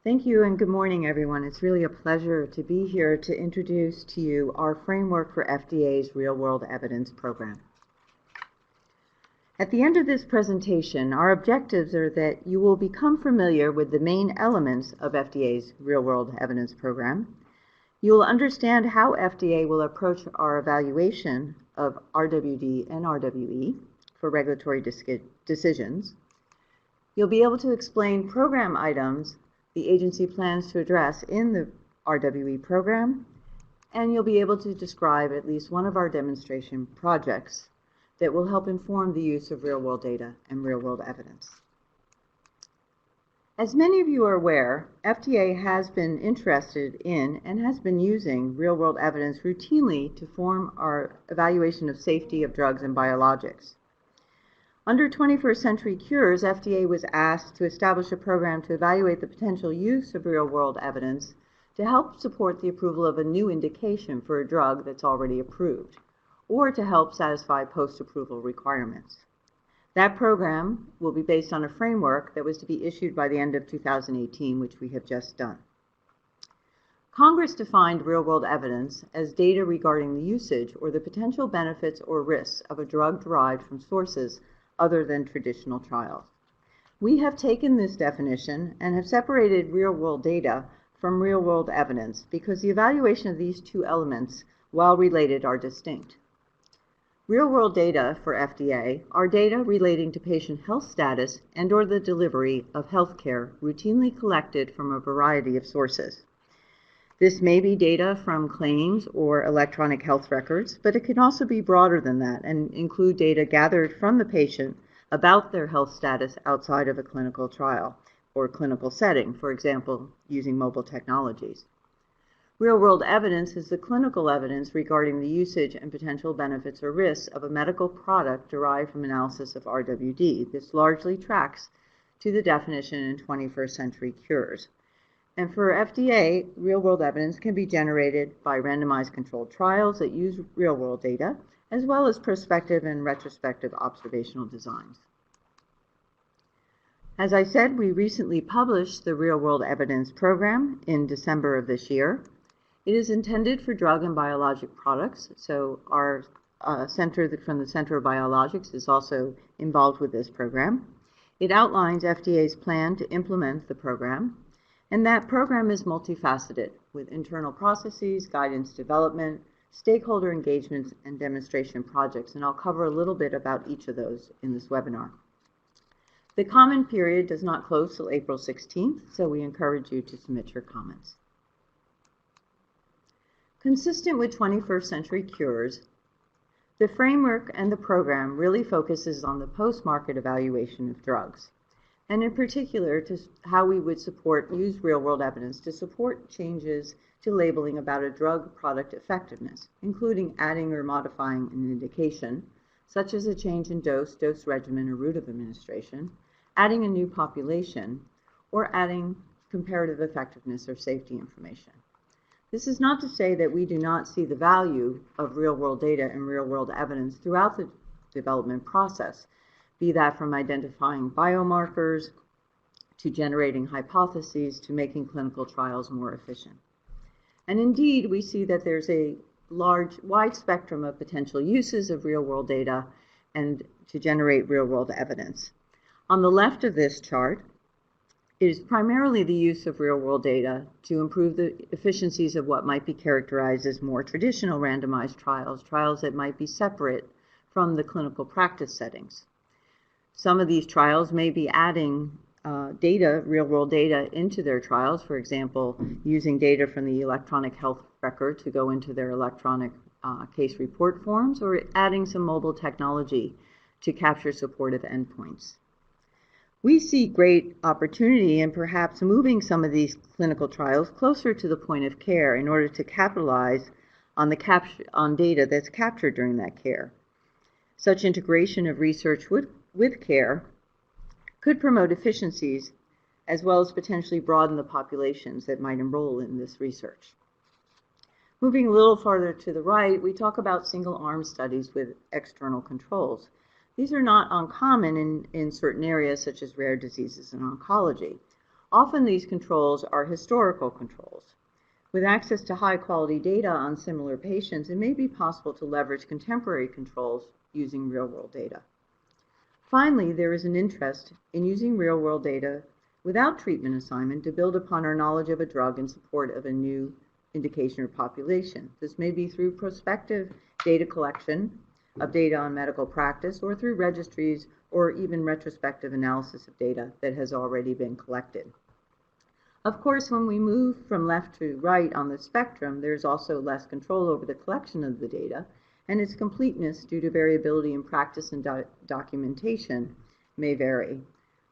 Thank you and good morning, everyone. It's really a pleasure to be here to introduce to you our framework for FDA's Real-World Evidence Program. At the end of this presentation, our objectives are that you will become familiar with the main elements of FDA's Real-World Evidence Program. You will understand how FDA will approach our evaluation of RWD and RWE for regulatory decisions. You'll be able to explain program items the agency plans to address in the RWE program, and you'll be able to describe at least one of our demonstration projects that will help inform the use of real-world data and real-world evidence. As many of you are aware, FDA has been interested in and has been using real-world evidence routinely to form our evaluation of safety of drugs and biologics. Under 21st Century Cures, FDA was asked to establish a program to evaluate the potential use of real-world evidence to help support the approval of a new indication for a drug that's already approved, or to help satisfy post-approval requirements. That program will be based on a framework that was to be issued by the end of 2018, which we have just done. Congress defined real-world evidence as data regarding the usage or the potential benefits or risks of a drug derived from sources other than traditional trials. We have taken this definition and have separated real-world data from real-world evidence because the evaluation of these two elements, while related, are distinct. Real-world data for FDA are data relating to patient health status and/or the delivery of health care routinely collected from a variety of sources. This may be data from claims or electronic health records, but it can also be broader than that and include data gathered from the patient about their health status outside of a clinical trial or clinical setting, for example, using mobile technologies. Real-world evidence is the clinical evidence regarding the usage and potential benefits or risks of a medical product derived from analysis of RWD. This largely tracks to the definition in 21st Century Cures. And for FDA, real-world evidence can be generated by randomized controlled trials that use real-world data, as well as prospective and retrospective observational designs. As I said, we recently published the Real-World Evidence Program in December of this year. It is intended for drug and biologic products, so our center from the Center of Biologics is also involved with this program. It outlines FDA's plan to implement the program. And that program is multifaceted, with internal processes, guidance development, stakeholder engagements, and demonstration projects. And I'll cover a little bit about each of those in this webinar. The comment period does not close till April 16th, so we encourage you to submit your comments. Consistent with 21st Century Cures, the framework and the program really focuses on the post-market evaluation of drugs, and in particular to how we would use real-world evidence to support changes to labeling about a drug product effectiveness, including adding or modifying an indication, such as a change in dose regimen, or route of administration, adding a new population, or adding comparative effectiveness or safety information. This is not to say that we do not see the value of real-world data and real-world evidence throughout the development process, be that from identifying biomarkers to generating hypotheses to making clinical trials more efficient. And indeed, we see that there's a wide spectrum of potential uses of real-world data and to generate real-world evidence. On the left of this chart is primarily the use of real-world data to improve the efficiencies of what might be characterized as more traditional randomized trials that might be separate from the clinical practice settings. Some of these trials may be adding real-world data into their trials, for example, using data from the electronic health record to go into their electronic case report forms, or adding some mobile technology to capture supportive endpoints. We see great opportunity in perhaps moving some of these clinical trials closer to the point of care in order to capitalize on data that's captured during that care. Such integration of research with care could promote efficiencies as well as potentially broaden the populations that might enroll in this research. Moving a little farther to the right, we talk about single-arm studies with external controls. These are not uncommon in certain areas such as rare diseases and oncology. Often these controls are historical controls. With access to high-quality data on similar patients, it may be possible to leverage contemporary controls using real-world data. Finally, there is an interest in using real-world data without treatment assignment to build upon our knowledge of a drug in support of a new indication or population. This may be through prospective data collection of data on medical practice, or through registries, or even retrospective analysis of data that has already been collected. Of course, when we move from left to right on the spectrum, there's also less control over the collection of the data, and its completeness, due to variability in practice and documentation, may vary.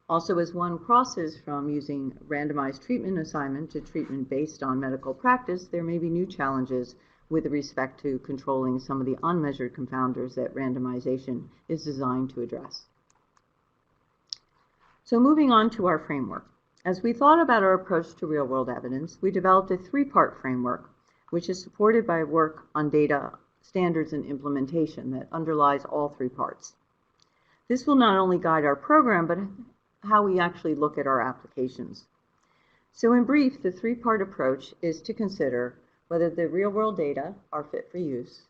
Also, as one crosses from using randomized treatment assignment to treatment based on medical practice, there may be new challenges with respect to controlling some of the unmeasured confounders that randomization is designed to address. So moving on to our framework. As we thought about our approach to real-world evidence, we developed a three-part framework, which is supported by work on data standards and implementation that underlies all three parts. This will not only guide our program, but how we actually look at our applications. So in brief, the three-part approach is to consider whether the real-world data are fit for use,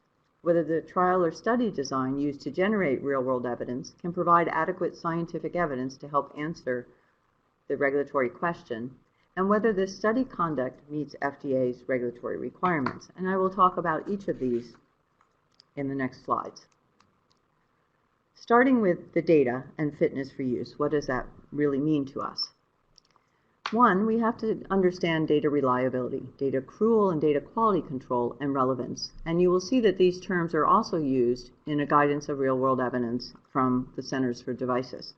whether the trial or study design used to generate real-world evidence can provide adequate scientific evidence to help answer the regulatory question, and whether the study conduct meets FDA's regulatory requirements. And I will talk about each of these in the next slides. Starting with the data and fitness for use, what does that really mean to us? One, we have to understand data reliability, data accrual and data quality control, and relevance. And you will see that these terms are also used in a guidance of real-world evidence from the Centers for Devices.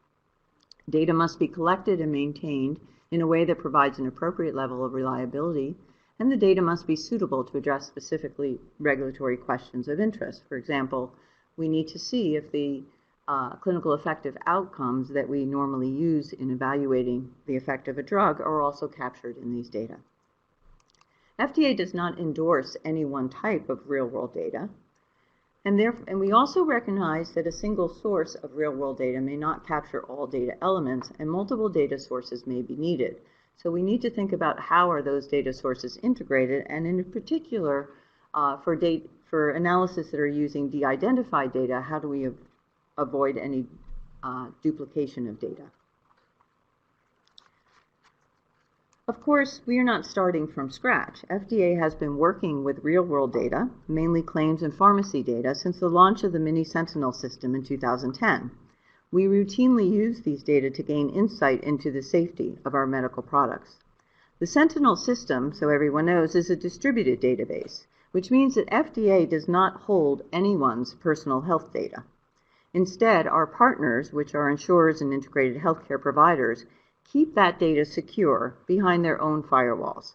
Data must be collected and maintained in a way that provides an appropriate level of reliability, and the data must be suitable to address specifically regulatory questions of interest. For example, we need to see if the clinical effective outcomes that we normally use in evaluating the effect of a drug are also captured in these data. FDA does not endorse any one type of real-world data, and we also recognize that a single source of real-world data may not capture all data elements, and multiple data sources may be needed. So we need to think about how are those data sources integrated, and in particular, for analysis that are using de-identified data, how do we avoid any duplication of data? Of course, we are not starting from scratch. FDA has been working with real-world data, mainly claims and pharmacy data, since the launch of the Mini Sentinel system in 2010. We routinely use these data to gain insight into the safety of our medical products. The Sentinel system, so everyone knows, is a distributed database, which means that FDA does not hold anyone's personal health data. Instead, our partners, which are insurers and integrated healthcare providers, keep that data secure behind their own firewalls.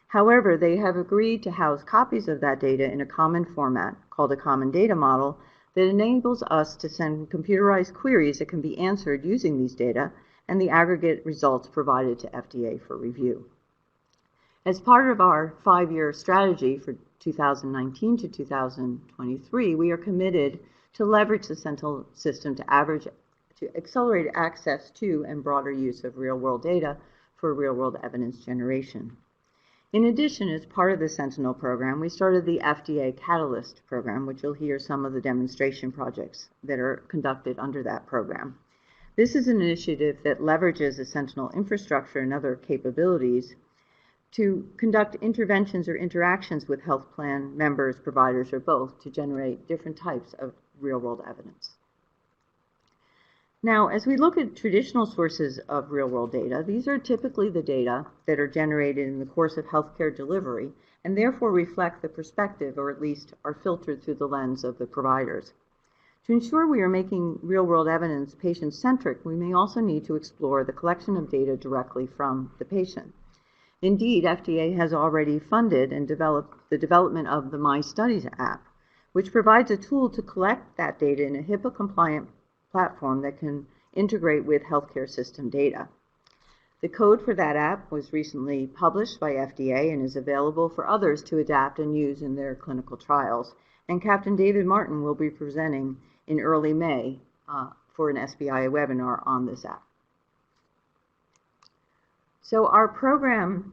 However, they have agreed to house copies of that data in a common format called a common data model that enables us to send computerized queries that can be answered using these data and the aggregate results provided to FDA for review. As part of our 5-year strategy for 2019 to 2023, we are committed to leverage the Sentinel system to accelerate access to and broader use of real-world data for real-world evidence generation. In addition, as part of the Sentinel program, we started the FDA Catalyst program, which you'll hear some of the demonstration projects that are conducted under that program. This is an initiative that leverages the Sentinel infrastructure and other capabilities to conduct interventions or interactions with health plan members, providers, or both to generate different types of real-world evidence. Now, as we look at traditional sources of real-world data, these are typically the data that are generated in the course of healthcare delivery and therefore reflect the perspective, or at least are filtered through the lens of the providers. To ensure we are making real-world evidence patient-centric, we may also need to explore the collection of data directly from the patient. Indeed, FDA has already funded and developed the development of the My Studies app, which provides a tool to collect that data in a HIPAA-compliant platform that can integrate with healthcare system data. The code for that app was recently published by FDA and is available for others to adapt and use in their clinical trials. And Captain David Martin will be presenting in early May for an SBIA webinar on this app. So our program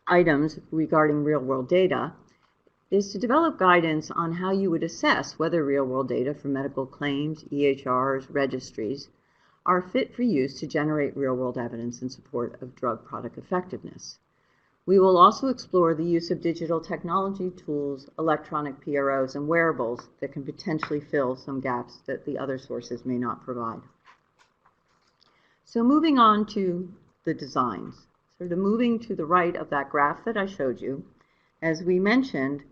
items regarding real-world data is to develop guidance on how you would assess whether real-world data from medical claims, EHRs, registries are fit for use to generate real-world evidence in support of drug product effectiveness. We will also explore the use of digital technology tools, electronic PROs, and wearables that can potentially fill some gaps that the other sources may not provide. So moving on to the designs. Sort of moving to the right of that graph that I showed you, as we mentioned,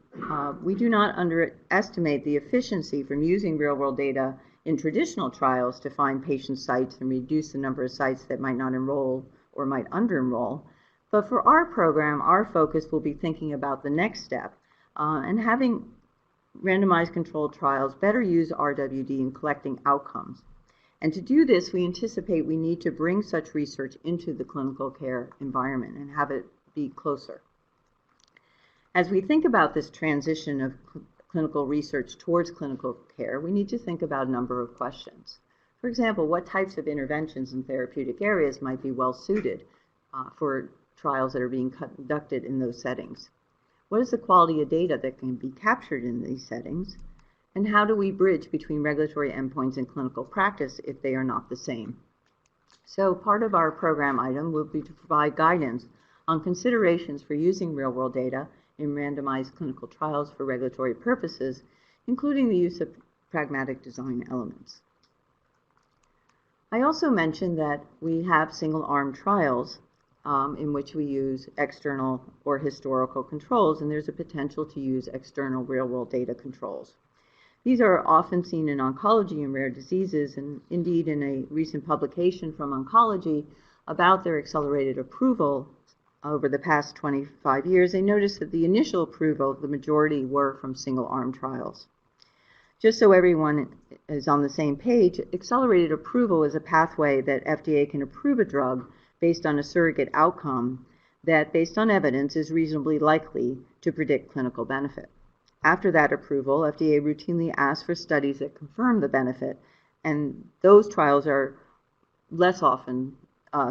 we do not underestimate the efficiency from using real-world data in traditional trials to find patient sites and reduce the number of sites that might not enroll or might under-enroll. But for our program, our focus will be thinking about the next step and having randomized controlled trials better use RWD in collecting outcomes. And to do this, we anticipate we need to bring such research into the clinical care environment and have it be closer. As we think about this transition of clinical research towards clinical care, we need to think about a number of questions. For example, what types of interventions in therapeutic areas might be well suited for trials that are being conducted in those settings? What is the quality of data that can be captured in these settings? And how do we bridge between regulatory endpoints and clinical practice if they are not the same? So part of our program item will be to provide guidance on considerations for using real-world data in randomized clinical trials for regulatory purposes, including the use of pragmatic design elements. I also mentioned that we have single-arm trials in which we use external or historical controls, and there's a potential to use external real-world data controls. These are often seen in oncology and rare diseases, and indeed in a recent publication from Oncology about their accelerated approval over the past 25 years, they noticed that the initial approval, the majority were from single-arm trials. Just so everyone is on the same page, accelerated approval is a pathway that FDA can approve a drug based on a surrogate outcome that, based on evidence, is reasonably likely to predict clinical benefit. After that approval, FDA routinely asks for studies that confirm the benefit, and those trials are less often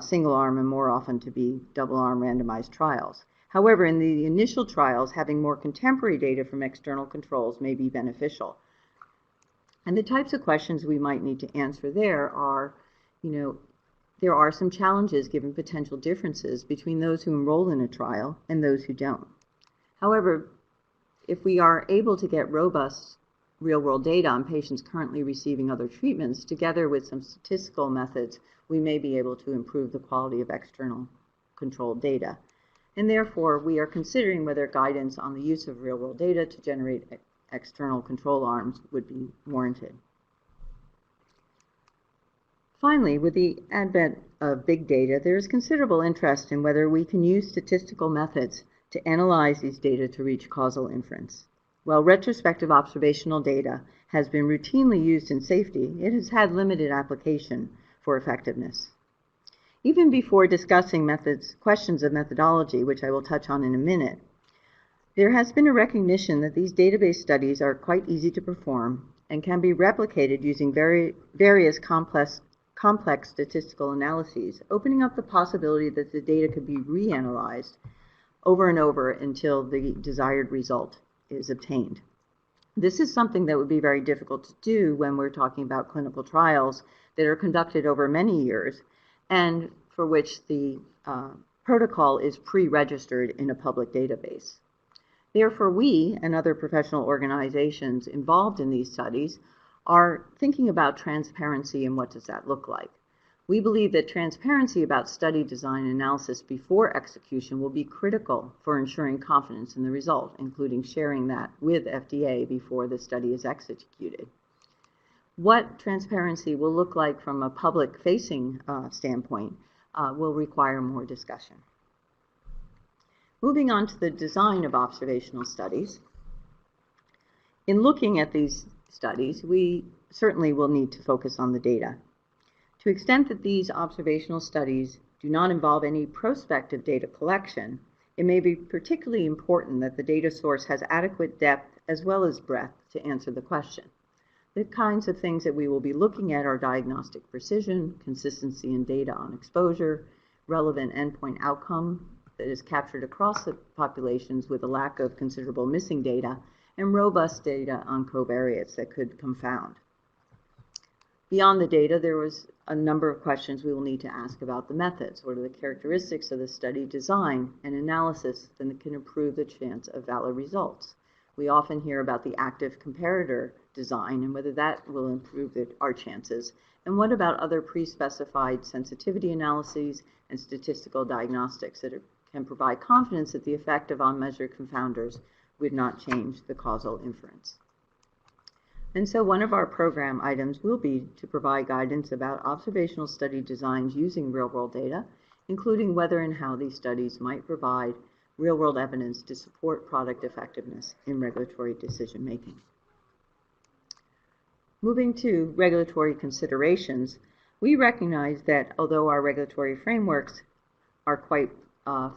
single-arm and more often to be double-arm randomized trials. However, in the initial trials, having more contemporary data from external controls may be beneficial. And the types of questions we might need to answer there are, there are some challenges given potential differences between those who enroll in a trial and those who don't. However, if we are able to get robust real-world data on patients currently receiving other treatments, together with some statistical methods, we may be able to improve the quality of external controlled data. And therefore, we are considering whether guidance on the use of real-world data to generate external control arms would be warranted. Finally, with the advent of big data, there is considerable interest in whether we can use statistical methods to analyze these data to reach causal inference. While retrospective observational data has been routinely used in safety, it has had limited application for effectiveness. Even before discussing questions of methodology, which I will touch on in a minute, there has been a recognition that these database studies are quite easy to perform and can be replicated using various complex statistical analyses, opening up the possibility that the data could be reanalyzed over and over until the desired result is obtained. This is something that would be very difficult to do when we're talking about clinical trials that are conducted over many years and for which the protocol is pre-registered in a public database. Therefore, we and other professional organizations involved in these studies are thinking about transparency and what does that look like. We believe that transparency about study design and analysis before execution will be critical for ensuring confidence in the result, including sharing that with FDA before the study is executed. What transparency will look like from a public-facing standpoint will require more discussion. Moving on to the design of observational studies. In looking at these studies, we certainly will need to focus on the data. To the extent that these observational studies do not involve any prospective data collection, it may be particularly important that the data source has adequate depth as well as breadth to answer the question. The kinds of things that we will be looking at are diagnostic precision, consistency in data on exposure, relevant endpoint outcome that is captured across the populations with a lack of considerable missing data, and robust data on covariates that could confound. Beyond the data, there was a number of questions we will need to ask about the methods. What are the characteristics of the study design and analysis that can improve the chance of valid results? We often hear about the active comparator design and whether that will improve our chances. And what about other pre-specified sensitivity analyses and statistical diagnostics that can provide confidence that the effect of unmeasured confounders would not change the causal inference? And so one of our program items will be to provide guidance about observational study designs using real-world data, including whether and how these studies might provide real-world evidence to support product effectiveness in regulatory decision-making. Moving to regulatory considerations, we recognize that although our regulatory frameworks are quite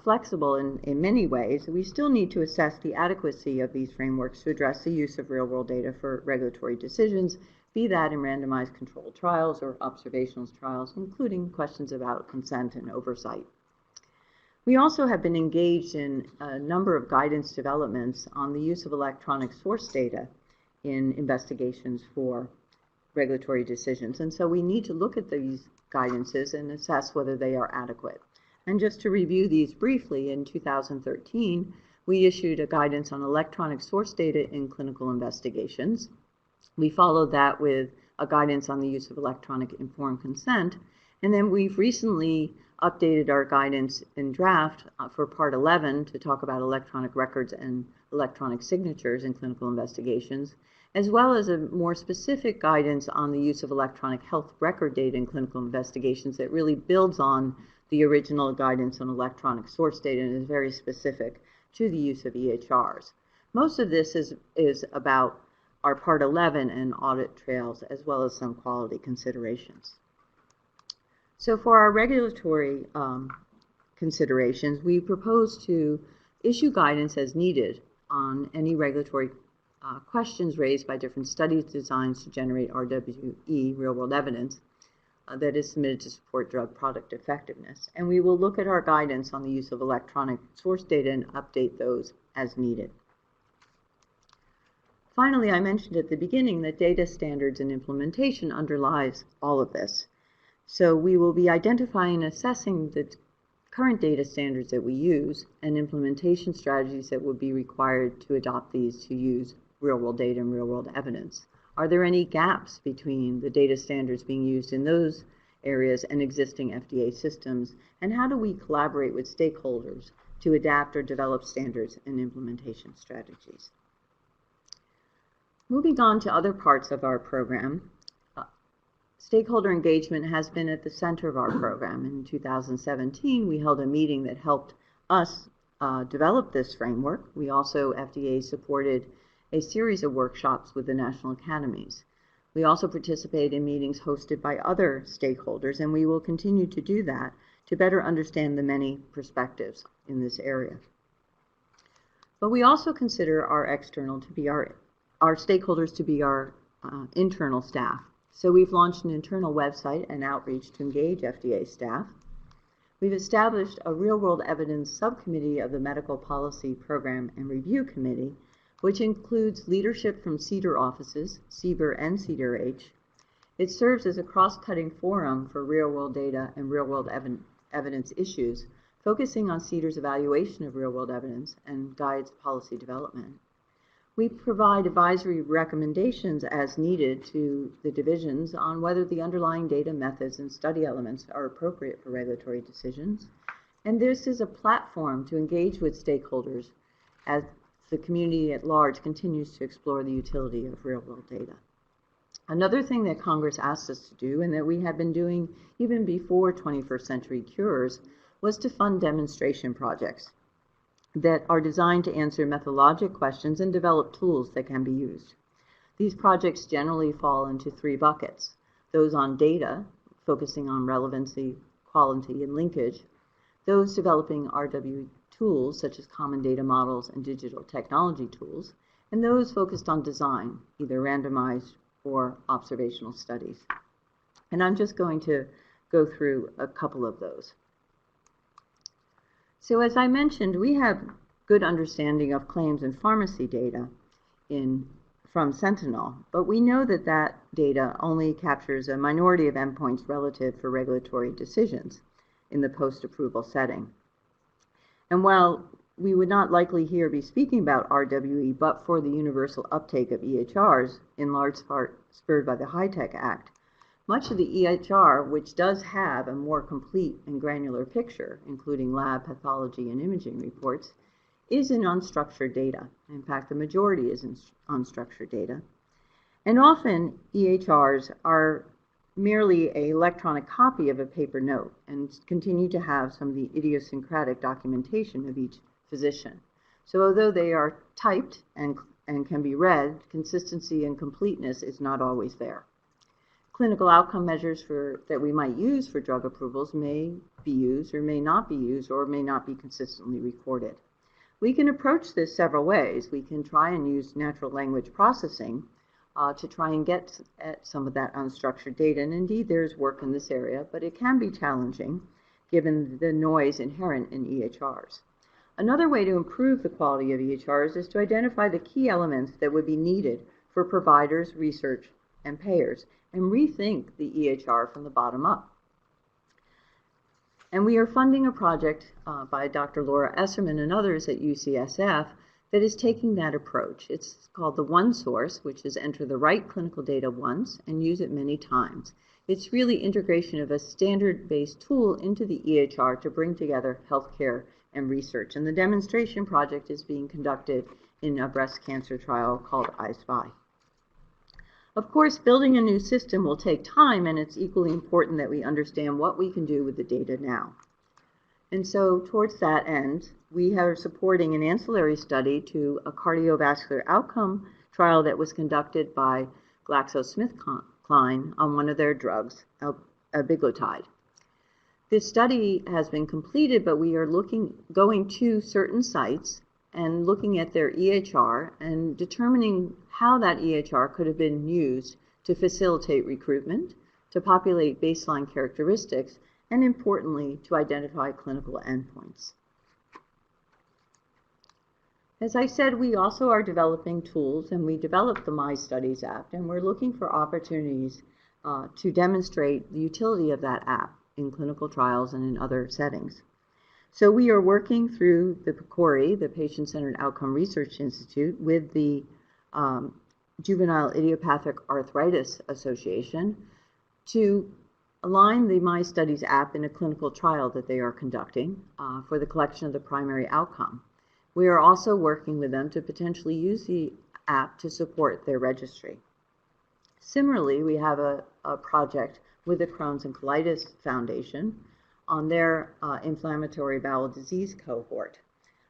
flexible in many ways, we still need to assess the adequacy of these frameworks to address the use of real-world data for regulatory decisions, be that in randomized controlled trials or observational trials, including questions about consent and oversight. We also have been engaged in a number of guidance developments on the use of electronic source data in investigations for regulatory decisions, and so we need to look at these guidances and assess whether they are adequate. And just to review these briefly, in 2013, we issued a guidance on electronic source data in clinical investigations. We followed that with a guidance on the use of electronic informed consent, and then we've recently updated our guidance in draft for Part 11 to talk about electronic records and electronic signatures in clinical investigations, as well as a more specific guidance on the use of electronic health record data in clinical investigations that really builds on the original guidance on electronic source data and is very specific to the use of EHRs. Most of this is about our Part 11 and audit trails, as well as some quality considerations. So for our regulatory considerations, we propose to issue guidance as needed on any regulatory questions raised by different studies designs to generate RWE, real-world evidence, that is submitted to support drug product effectiveness. And we will look at our guidance on the use of electronic source data and update those as needed. Finally, I mentioned at the beginning that data standards and implementation underlies all of this. So we will be identifying and assessing the current data standards that we use and implementation strategies that would be required to adopt these to use real-world data and real-world evidence. Are there any gaps between the data standards being used in those areas and existing FDA systems? And how do we collaborate with stakeholders to adapt or develop standards and implementation strategies? Moving on to other parts of our program, stakeholder engagement has been at the center of our program. In 2017, we held a meeting that helped us develop this framework. We also, FDA supported a series of workshops with the national academies. We also participate in meetings hosted by other stakeholders, and we will continue to do that to better understand the many perspectives in this area. But we also consider our external to be our stakeholders to be our internal staff. So we've launched an internal website and outreach to engage FDA staff. We've established a real-world evidence subcommittee of the Medical Policy Program and Review Committee, which includes leadership from CDER offices, CBER and CDER-H. It serves as a cross-cutting forum for real-world data and real-world evidence issues, focusing on CDER's evaluation of real-world evidence and guides policy development. We provide advisory recommendations as needed to the divisions on whether the underlying data methods and study elements are appropriate for regulatory decisions. And this is a platform to engage with stakeholders as the community at large continues to explore the utility of real-world data. Another thing that Congress asked us to do, and that we had been doing even before 21st Century Cures, was to fund demonstration projects that are designed to answer methodologic questions and develop tools that can be used. These projects generally fall into three buckets: those on data, focusing on relevancy, quality, and linkage; those developing RWE tools such as common data models and digital technology tools; and those focused on design, either randomized or observational studies. And I'm just going to go through a couple of those. So as I mentioned, we have good understanding of claims and pharmacy data from Sentinel, but we know that that data only captures a minority of endpoints relative for regulatory decisions in the post-approval setting. And while we would not likely here be speaking about RWE, but for the universal uptake of EHRs, in large part spurred by the HITECH Act, much of the EHR, which does have a more complete and granular picture, including lab, pathology, and imaging reports, is in unstructured data. In fact, the majority is in unstructured data. And often, EHRs are merely an electronic copy of a paper note and continue to have some of the idiosyncratic documentation of each physician. So although they are typed and can be read, consistency and completeness is not always there. Clinical outcome measures that we might use for drug approvals may be used or may not be used or may not be consistently recorded. We can approach this several ways. We can try and use natural language processing to try and get at some of that unstructured data. And indeed, there's work in this area, but it can be challenging given the noise inherent in EHRs. Another way to improve the quality of EHRs is to identify the key elements that would be needed for providers, research, and payers, and rethink the EHR from the bottom up. And we are funding a project by Dr. Laura Esserman and others at UCSF that is taking that approach. It's called the One Source, which is enter the right clinical data once and use it many times. It's really integration of a standard-based tool into the EHR to bring together healthcare and research. And the demonstration project is being conducted in a breast cancer trial called SBIA. Of course, building a new system will take time, and it's equally important that we understand what we can do with the data now. And so towards that end, we are supporting an ancillary study to a cardiovascular outcome trial that was conducted by GlaxoSmithKline on one of their drugs, abiglutide. This study has been completed, but we are going to certain sites and looking at their EHR and determining how that EHR could have been used to facilitate recruitment, to populate baseline characteristics, and importantly, to identify clinical endpoints. As I said, we also are developing tools, and we developed the My Studies app, and we're looking for opportunities to demonstrate the utility of that app in clinical trials and in other settings. So we are working through the PCORI, the Patient-Centered Outcome Research Institute, with the Juvenile Idiopathic Arthritis Association to align the My Studies app in a clinical trial that they are conducting for the collection of the primary outcome. We are also working with them to potentially use the app to support their registry. Similarly, we have a project with the Crohn's and Colitis Foundation on their inflammatory bowel disease cohort.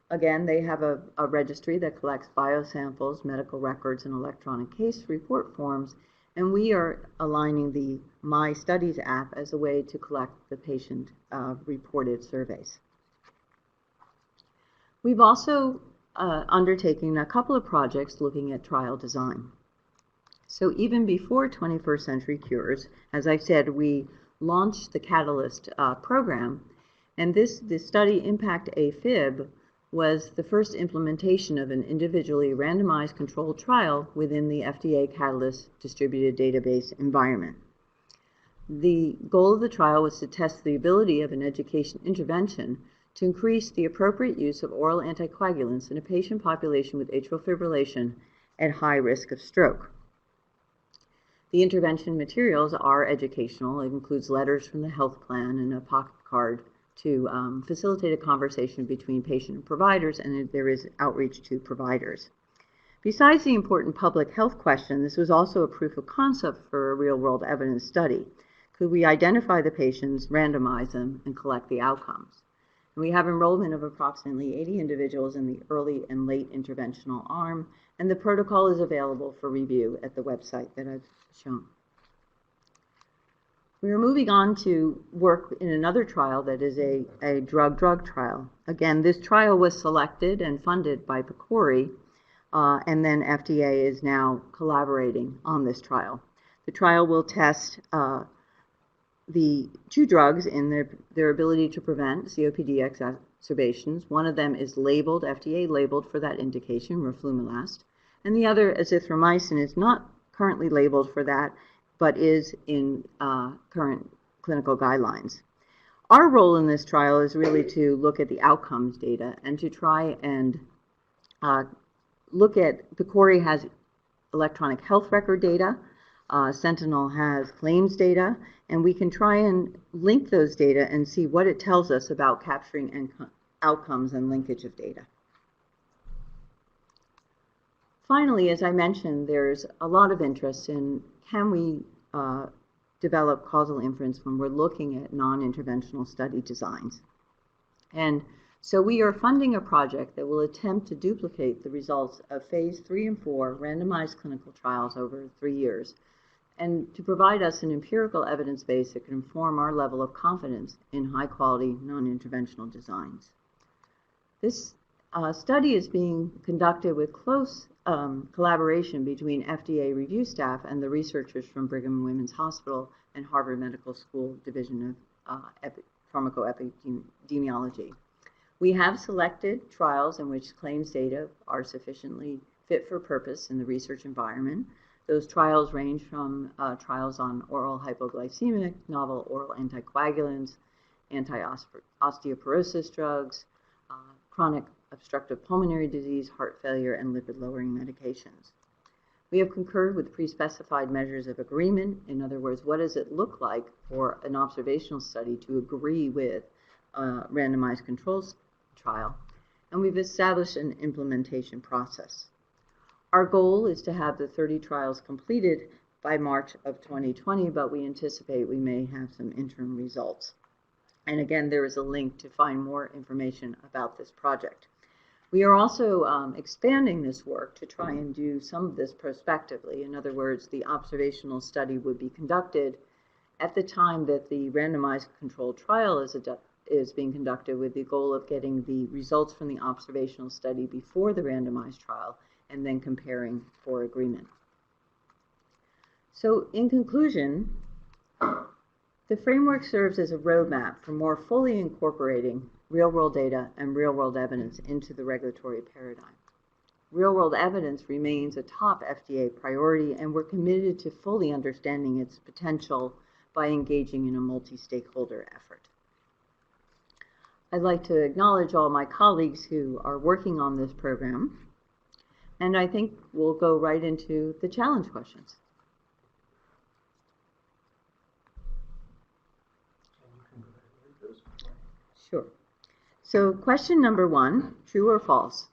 Again, they have a registry that collects biosamples, medical records, and electronic case report forms, and we are aligning the My Studies app as a way to collect the patient reported surveys. We've also undertaken a couple of projects looking at trial design. So even before 21st Century Cures, as I said, we launched the Catalyst program, and this study, Impact AFib, was the first implementation of an individually randomized controlled trial within the FDA Catalyst distributed database environment. The goal of the trial was to test the ability of an education intervention to increase the appropriate use of oral anticoagulants in a patient population with atrial fibrillation at high risk of stroke. The intervention materials are educational. It includes letters from the health plan and a pocket card to facilitate a conversation between patient and providers, and there is outreach to providers. Besides the important public health question, this was also a proof of concept for a real-world evidence study. Could we identify the patients, randomize them, and collect the outcomes? And we have enrollment of approximately 80 individuals in the early and late interventional arm, and the protocol is available for review at the website that I've shown. We are moving on to work in another trial that is a drug-drug trial. Again, this trial was selected and funded by PCORI, and then FDA is now collaborating on this trial. The trial will test the two drugs in their ability to prevent COPD exacerbations. One of them is labeled, FDA labeled for that indication, roflumilast, and the other, azithromycin, is not currently labeled for that, but is in current clinical guidelines. Our role in this trial is really to look at the outcomes data and to try and look at, PCORI has electronic health record data, Sentinel has claims data, and we can try and link those data and see what it tells us about capturing outcomes and linkage of data. Finally, as I mentioned, there's a lot of interest in can we develop causal inference when we're looking at non-interventional study designs. And so we are funding a project that will attempt to duplicate the results of phase 3 and 4 randomized clinical trials over 3 years, and to provide us an empirical evidence base that can inform our level of confidence in high-quality non-interventional designs. This study is being conducted with close collaboration between FDA review staff and the researchers from Brigham and Women's Hospital and Harvard Medical School Division of Pharmacoepidemiology. We have selected trials in which claims data are sufficiently fit for purpose in the research environment. Those trials range from trials on oral hypoglycemic, novel oral anticoagulants, anti-osteoporosis drugs, chronic obstructive pulmonary disease, heart failure, and lipid-lowering medications. We have concurred with pre-specified measures of agreement. In other words, what does it look like for an observational study to agree with a randomized controls trial? And we've established an implementation process. Our goal is to have the 30 trials completed by March of 2020, but we anticipate we may have some interim results. And again, there is a link to find more information about this project. We are also expanding this work to try and do some of this prospectively. In other words, the observational study would be conducted at the time that the randomized controlled trial is being conducted, with the goal of getting the results from the observational study before the randomized trial and then comparing for agreement. So in conclusion, the framework serves as a roadmap for more fully incorporating real-world data and real-world evidence into the regulatory paradigm. Real-world evidence remains a top FDA priority, and we're committed to fully understanding its potential by engaging in a multi-stakeholder effort. I'd like to acknowledge all my colleagues who are working on this program, and I think we'll go right into the challenge questions. Sure. So question number 1, true or false?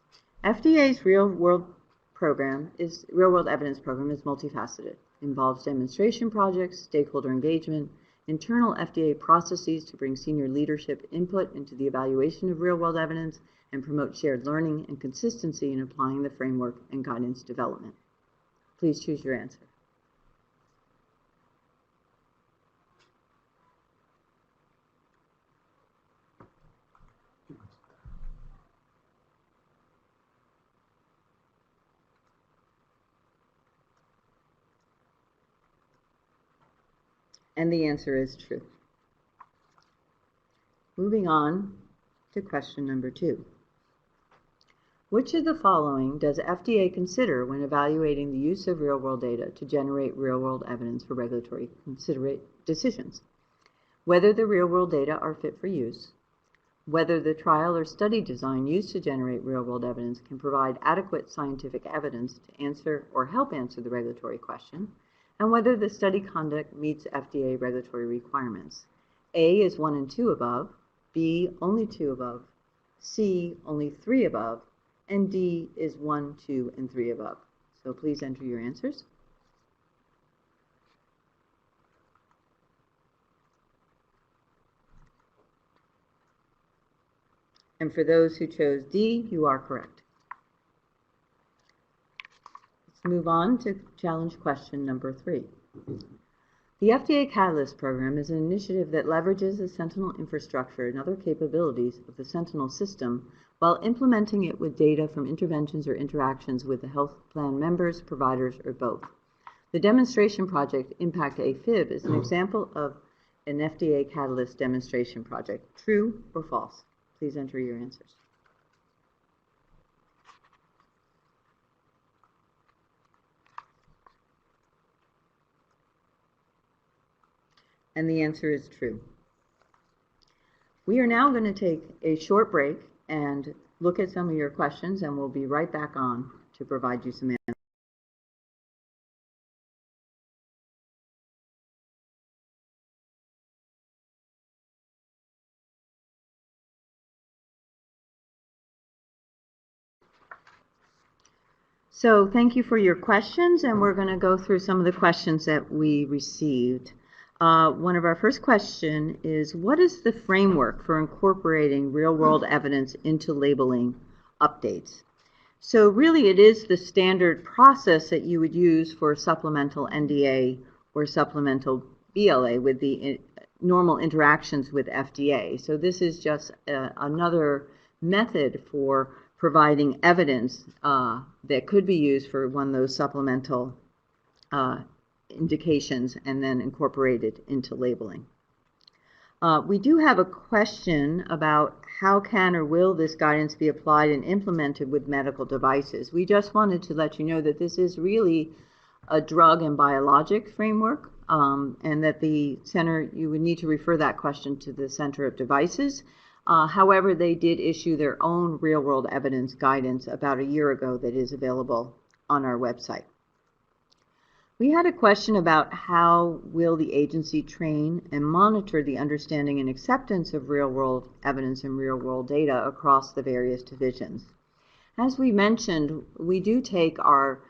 FDA's real-world evidence program is multifaceted. Involves demonstration projects, stakeholder engagement, internal FDA processes to bring senior leadership input into the evaluation of real-world evidence, and promote shared learning and consistency in applying the framework and guidance development. Please choose your answer. And the answer is true. Moving on to question number 2. Which of the following does FDA consider when evaluating the use of real-world data to generate real-world evidence for regulatory decisions? Whether the real-world data are fit for use, whether the trial or study design used to generate real-world evidence can provide adequate scientific evidence to answer or help answer the regulatory question, and whether the study conduct meets FDA regulatory requirements. A is 1 and 2 above, B only 2 above, C only 3 above, and D is 1, 2, and 3 above. So please enter your answers. And for those who chose D, you are correct. Let's move on to challenge question number 3. The FDA Catalyst Program is an initiative that leverages the Sentinel infrastructure and other capabilities of the Sentinel system while implementing it with data from interventions or interactions with the health plan members, providers, or both. The demonstration project, Impact AFib, is an example of an FDA Catalyst demonstration project. True or false? Please enter your answers. And the answer is true. We are now going to take a short break and look at some of your questions, and we'll be right back on to provide you some answers. So thank you for your questions, and we're going to go through some of the questions that we received. One of our first questions is, what is the framework for incorporating real-world evidence into labeling updates? So really it is the standard process that you would use for supplemental NDA or supplemental BLA with the normal interactions with FDA. So this is just another method for providing evidence that could be used for one of those supplemental indications and then incorporated into labeling. We do have a question about how can or will this guidance be applied and implemented with medical devices. We just wanted to let you know that this is really a drug and biologic framework, and that the center, you would need to refer that question to the Center of Devices. However, they did issue their own real-world evidence guidance about a year ago that is available on our website. We had a question about how will the agency train and monitor the understanding and acceptance of real-world evidence and real-world data across the various divisions. As we mentioned, we do take our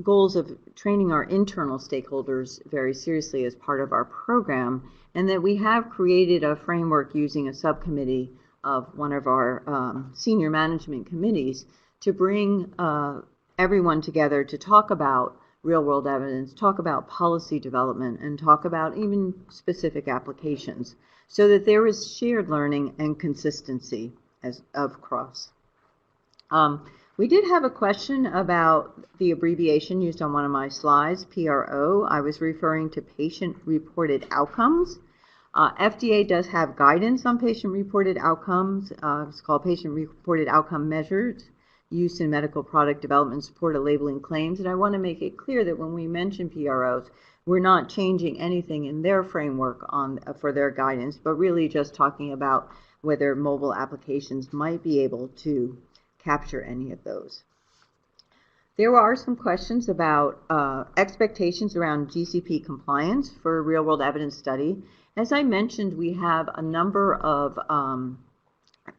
goals of training our internal stakeholders very seriously as part of our program, and that we have created a framework using a subcommittee of one of our senior management committees to bring everyone together to talk about real-world evidence, talk about policy development, and talk about even specific applications, so that there is shared learning and consistency across. We did have a question about the abbreviation used on one of my slides, PRO. I was referring to patient-reported outcomes. FDA does have guidance on patient-reported outcomes. It's called patient-reported outcome measures used in medical product development support of labeling claims. And I want to make it clear that when we mention PROs, we're not changing anything in their framework for their guidance, but really just talking about whether mobile applications might be able to capture any of those. There are some questions about expectations around GCP compliance for a real-world evidence study. As I mentioned, we have a number of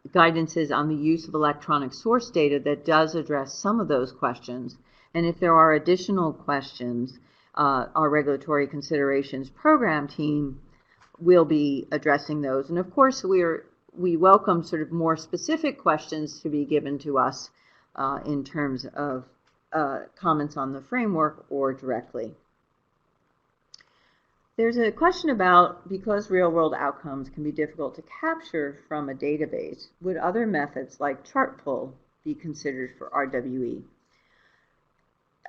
guidances on the use of electronic source data that does address some of those questions. And if there are additional questions, our regulatory considerations program team will be addressing those. And of course, we welcome sort of more specific questions to be given to us in terms of comments on the framework or directly. There's a question about, because real-world outcomes can be difficult to capture from a database, would other methods like chart pull be considered for RWE?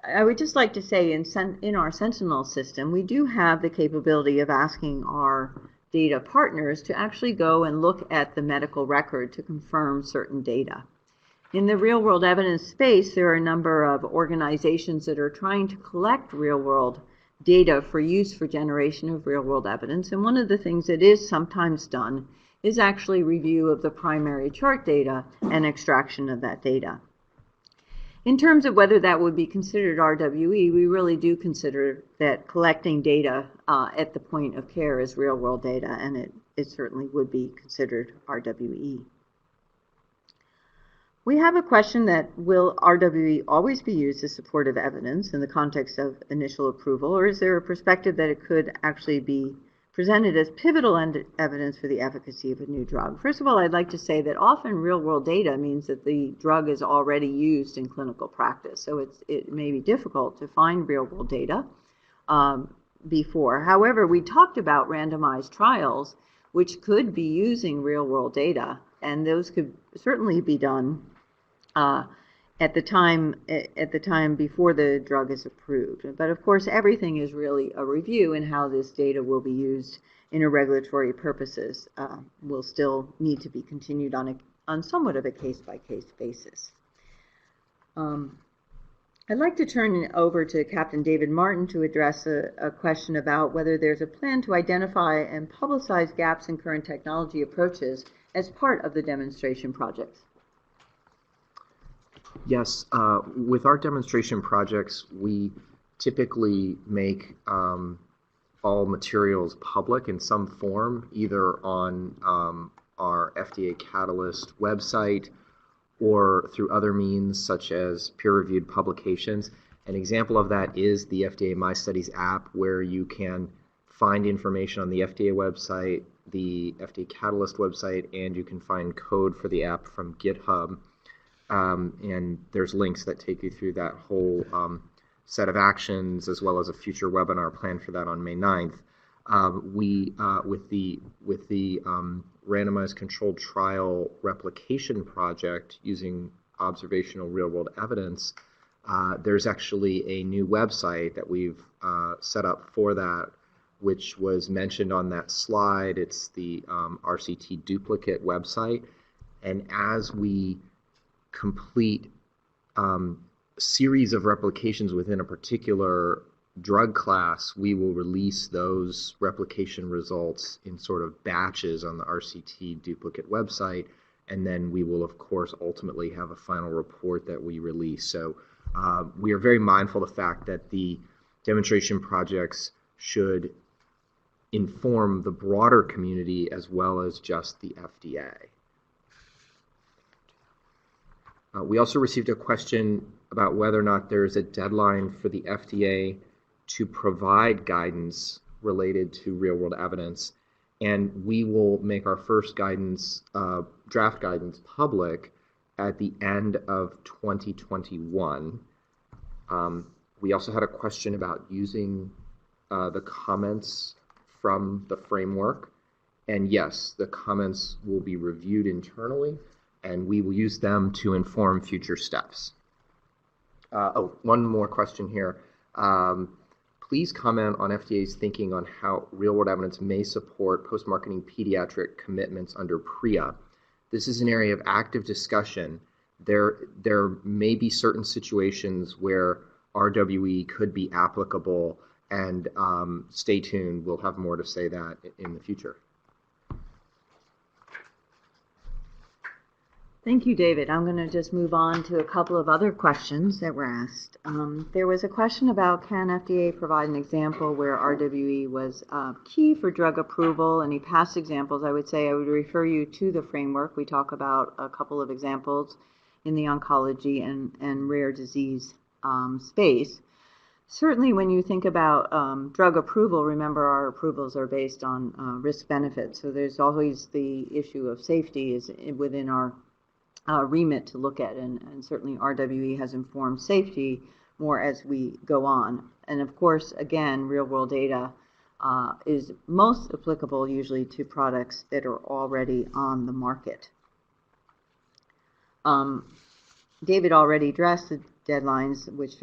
I would just like to say in our Sentinel system, we do have the capability of asking our data partners to actually go and look at the medical record to confirm certain data. In the real-world evidence space, there are a number of organizations that are trying to collect real-world data for use for generation of real-world evidence, and one of the things that is sometimes done is actually review of the primary chart data and extraction of that data. In terms of whether that would be considered RWE, we really do consider that collecting data at the point of care is real-world data, and it certainly would be considered RWE. We have a question that, will RWE always be used as supportive evidence in the context of initial approval, or is there a perspective that it could actually be presented as pivotal evidence for the efficacy of a new drug? First of all, I'd like to say that often real-world data means that the drug is already used in clinical practice, so it may be difficult to find real-world data before. However, we talked about randomized trials, which could be using real-world data, and those could certainly be done at the time before the drug is approved. But of course, everything is really a review in how this data will be used interregulatory purposes will still need to be continued on somewhat of a case-by-case basis. I'd like to turn it over to Captain David Martin to address a question about whether there's a plan to identify and publicize gaps in current technology approaches as part of the demonstration projects. Yes, with our demonstration projects, we typically make all materials public in some form, either on our FDA Catalyst website or through other means such as peer-reviewed publications. An example of that is the FDA My Studies app, where you can find information on the FDA website, the FDA Catalyst website, and you can find code for the app from GitHub. And there's links that take you through that whole set of actions, as well as a future webinar planned for that on May 9th. With the randomized controlled trial replication project using observational real-world evidence, there's actually a new website that we've set up for that, which was mentioned on that slide. It's the RCT duplicate website. And as we complete series of replications within a particular drug class, we will release those replication results in sort of batches on the RCT duplicate website, and then we will, of course, ultimately have a final report that we release. So we are very mindful of the fact that the demonstration projects should inform the broader community as well as just the FDA. We also received a question about whether or not there is a deadline for the FDA to provide guidance related to real-world evidence, and we will make our first guidance, draft guidance, public at the end of 2021. We also had a question about using the comments from the framework, and yes, the comments will be reviewed internally, and we will use them to inform future steps. One more question here. Please comment on FDA's thinking on how real-world evidence may support post-marketing pediatric commitments under PREA. This is an area of active discussion. There may be certain situations where RWE could be applicable, and stay tuned. We'll have more to say that in the future. Thank you, David. I'm going to just move on to a couple of other questions that were asked. There was a question about, can FDA provide an example where RWE was key for drug approval? Any past examples? I would refer you to the framework. We talk about a couple of examples in the oncology and rare disease space. Certainly when you think about drug approval, remember our approvals are based on risk-benefit. So there's always the issue of safety is within our remit to look at, and certainly RWE has informed safety more as we go on. And of course, again, real-world data is most applicable usually to products that are already on the market. David already addressed the deadlines which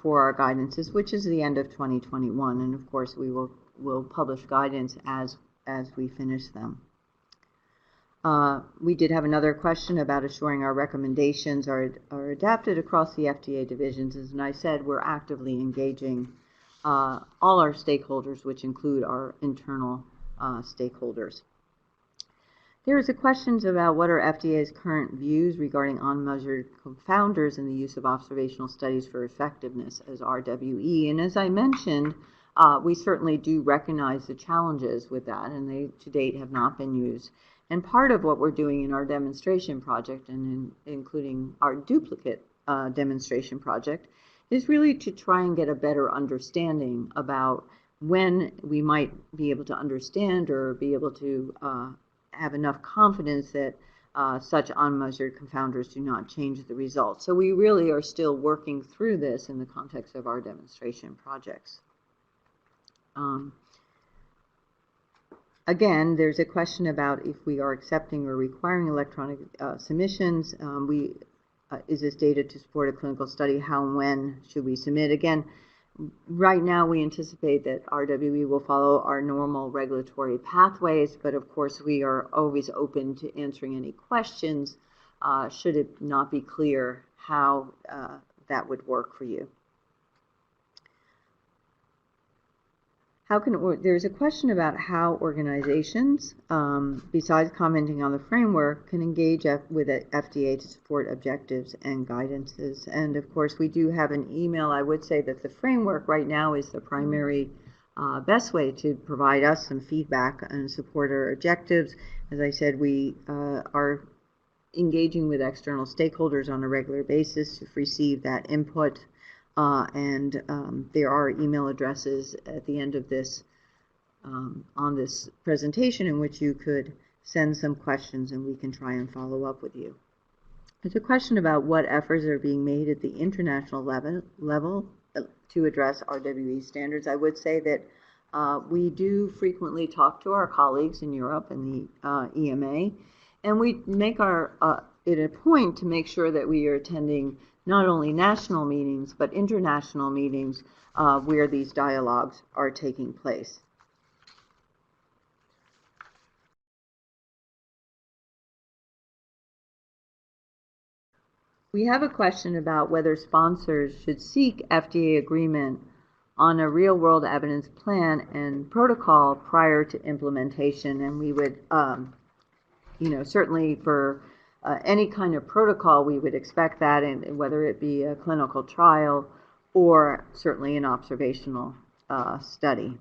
for our guidances, which is the end of 2021, and of course we will publish guidance as we finish them. We did have another question about assuring our recommendations are adapted across the FDA divisions. As I said, we're actively engaging all our stakeholders, which include our internal stakeholders. There is a question about what are FDA's current views regarding unmeasured confounders in the use of observational studies for effectiveness as RWE. And as I mentioned, we certainly do recognize the challenges with that, and they to date have not been used. And part of what we're doing in our demonstration project, and including our duplicate demonstration project, is really to try and get a better understanding about when we might be able to understand or be able to have enough confidence that such unmeasured confounders do not change the results. So we really are still working through this in the context of our demonstration projects. Again, there's a question about if we are accepting or requiring electronic submissions. Is this data to support a clinical study? How and when should we submit? Again, Right now, we anticipate that RWE will follow our normal regulatory pathways, but of course, we are always open to answering any questions should it not be clear how that would work for you. There's a question about how organizations, besides commenting on the framework, can engage with the FDA to support objectives and guidances. And of course, we do have an email. I would say that the framework right now is the primary best way to provide us some feedback and support our objectives. As I said, we are engaging with external stakeholders on a regular basis to receive that input. There are email addresses at the end of this on this presentation in which you could send some questions and we can try and follow up with you. There's a question about what efforts are being made at the international level to address RWE standards. I would say that we do frequently talk to our colleagues in Europe and the EMA, and we make it a point to make sure that we are attending not only national meetings, but international meetings where these dialogues are taking place. We have a question about whether sponsors should seek FDA agreement on a real-world evidence plan and protocol prior to implementation, and we would, certainly for any kind of protocol, we would expect that, and whether it be a clinical trial or certainly an observational study.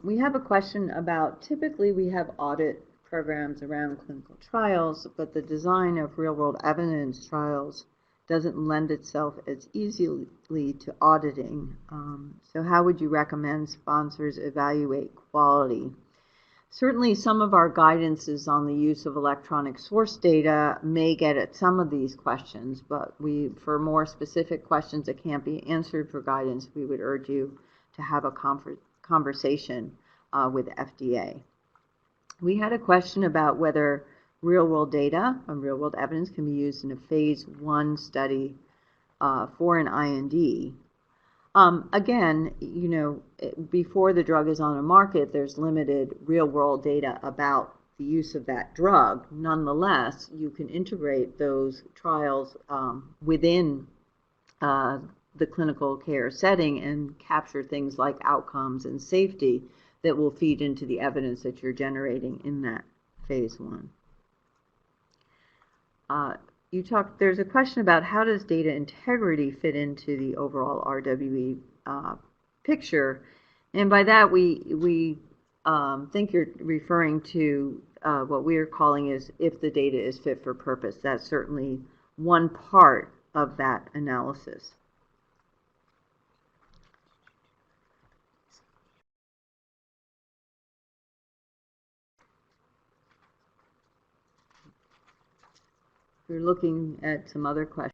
We have a question about, typically we have audit programs around clinical trials, but the design of real-world evidence trials doesn't lend itself as easily to auditing. So how would you recommend sponsors evaluate quality? Certainly some of our guidances on the use of electronic source data may get at some of these questions, but for more specific questions that can't be answered for guidance, we would urge you to have a conversation with FDA. We had a question about whether real-world data and real-world evidence can be used in a phase 1 study for an IND. Again, before the drug is on a market, there's limited real-world data about the use of that drug. Nonetheless, you can integrate those trials within the clinical care setting and capture things like outcomes and safety that will feed into the evidence that you're generating in that phase 1. There's a question about how does data integrity fit into the overall RWE picture, and by that we think you're referring to what we are calling is if the data is fit for purpose. That's certainly one part of that analysis. We're looking at some other questions.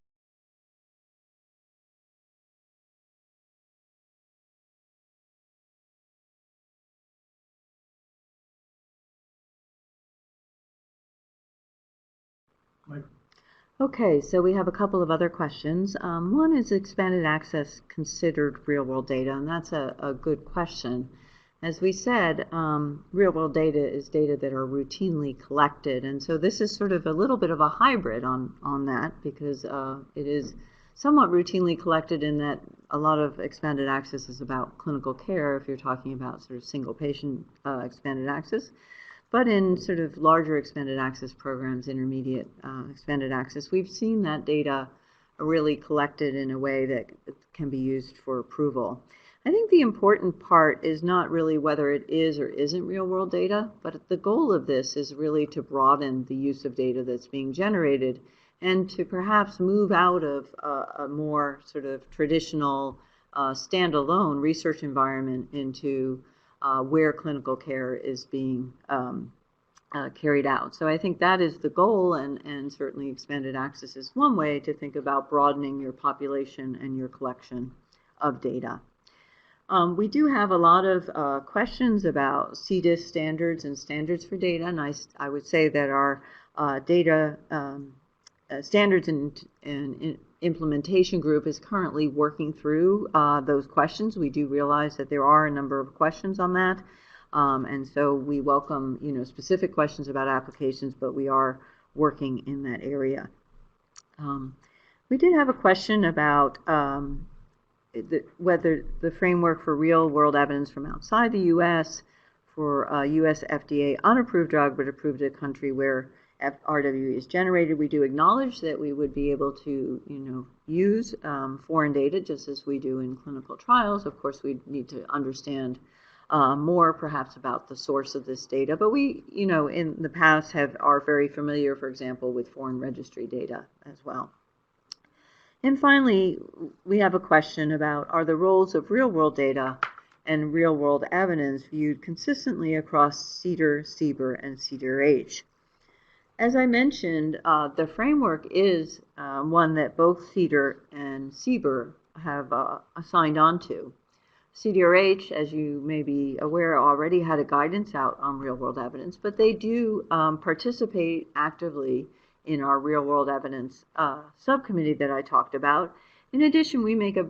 Okay, so we have a couple of other questions. One is expanded access considered real-world data, and that's a good question. As we said, real-world data is data that are routinely collected, and so this is sort of a little bit of a hybrid on that because it is somewhat routinely collected in that a lot of expanded access is about clinical care if you're talking about sort of single patient expanded access. But in sort of larger expanded access programs, intermediate expanded access, we've seen that data really collected in a way that can be used for approval. I think the important part is not really whether it is or isn't real-world data, but the goal of this is really to broaden the use of data that's being generated and to perhaps move out of a more sort of traditional standalone research environment into where clinical care is being carried out. So I think that is the goal, and certainly expanded access is one way to think about broadening your population and your collection of data. We do have a lot of questions about CDIS standards and standards for data, and I would say that our data standards and implementation group is currently working through those questions. We do realize that there are a number of questions on that, and so we welcome specific questions about applications, but we are working in that area. We did have a question about whether the framework for real-world evidence from outside the U.S. for a U.S. FDA unapproved drug but approved in a country where RWE is generated. We do acknowledge that we would be able to, use foreign data just as we do in clinical trials. Of course, we need to understand more, perhaps, about the source of this data. But we, in the past are very familiar, for example, with foreign registry data as well. And finally, we have a question about, are the roles of real-world data and real-world evidence viewed consistently across CDER, CBER, and CDER-H? As I mentioned, the framework is one that both CDER and CBER have signed on to. CDER-H, as you may be aware, already had a guidance out on real-world evidence, but they do participate actively in our real-world evidence subcommittee that I talked about. In addition, we make a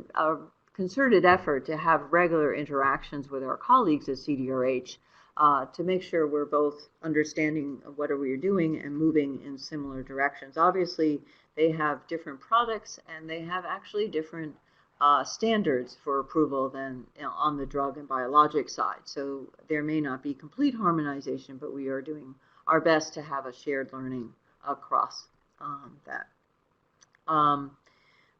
concerted effort to have regular interactions with our colleagues at CDER-H to make sure we're both understanding what are we doing and moving in similar directions. Obviously, they have different products and they have actually different standards for approval than on the drug and biologic side. So there may not be complete harmonization, but we are doing our best to have a shared learning across that.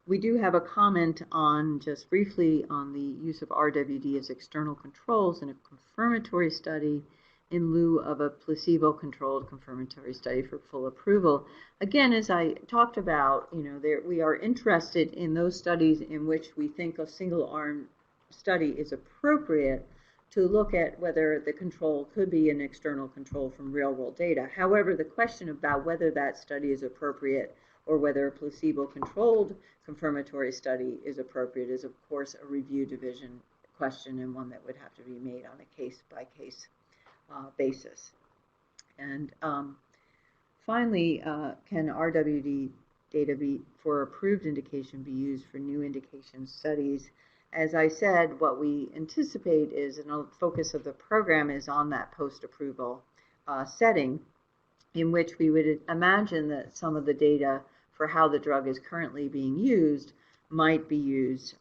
We do have a comment on, just briefly, on the use of RWD as external controls in a confirmatory study in lieu of a placebo-controlled confirmatory study for full approval. Again, as I talked about, we are interested in those studies in which we think a single-arm study is appropriate to look at whether the control could be an external control from real-world data. However, the question about whether that study is appropriate or whether a placebo-controlled confirmatory study is appropriate is, of course, a review division question and one that would have to be made on a case-by-case basis. And finally, can RWD data for approved indication be used for new indication studies? As I said, what we anticipate is, and the focus of the program is on that post-approval setting, in which we would imagine that some of the data for how the drug is currently being used might be used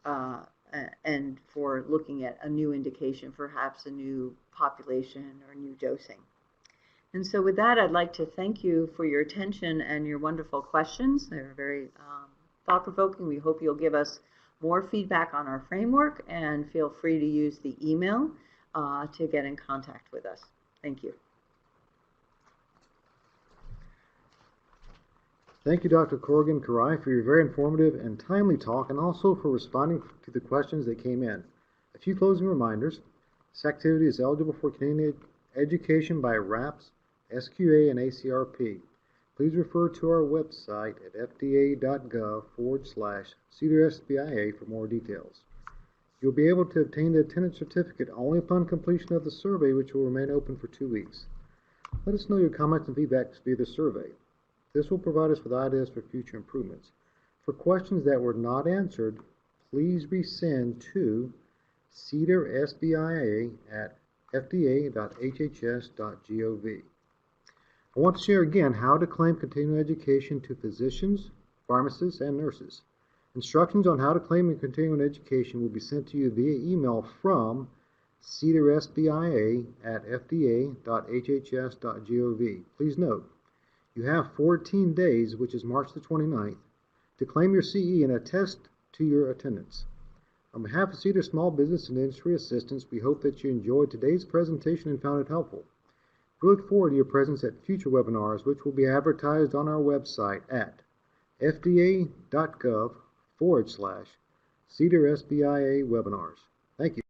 and for looking at a new indication, perhaps a new population or new dosing. And so with that, I'd like to thank you for your attention and your wonderful questions. They're very thought-provoking. We hope you'll give us more feedback on our framework, and feel free to use the email to get in contact with us. Thank you. Thank you, Dr. Corrigan-Karai, for your very informative and timely talk, and also for responding to the questions that came in. A few closing reminders. This activity is eligible for continuing education by RAPS, SQA, and ACRP. Please refer to our website at fda.gov/CDER-SBIA for more details. You'll be able to obtain the attendance certificate only upon completion of the survey, which will remain open for 2 weeks. Let us know your comments and feedback via the survey. This will provide us with ideas for future improvements. For questions that were not answered, please resend to CDER-SBIA@fda.hhs.gov. I want to share again how to claim continuing education to physicians, pharmacists, and nurses. Instructions on how to claim your continuing education will be sent to you via email from CDER-SBIA@fda.hhs.gov. Please note, you have 14 days, which is March the 29th, to claim your CE and attest to your attendance. On behalf of CDER Small Business and Industry Assistance, we hope that you enjoyed today's presentation and found it helpful. We look forward to your presence at future webinars, which will be advertised on our website at fda.gov/CDER-SBIA webinars. Thank you.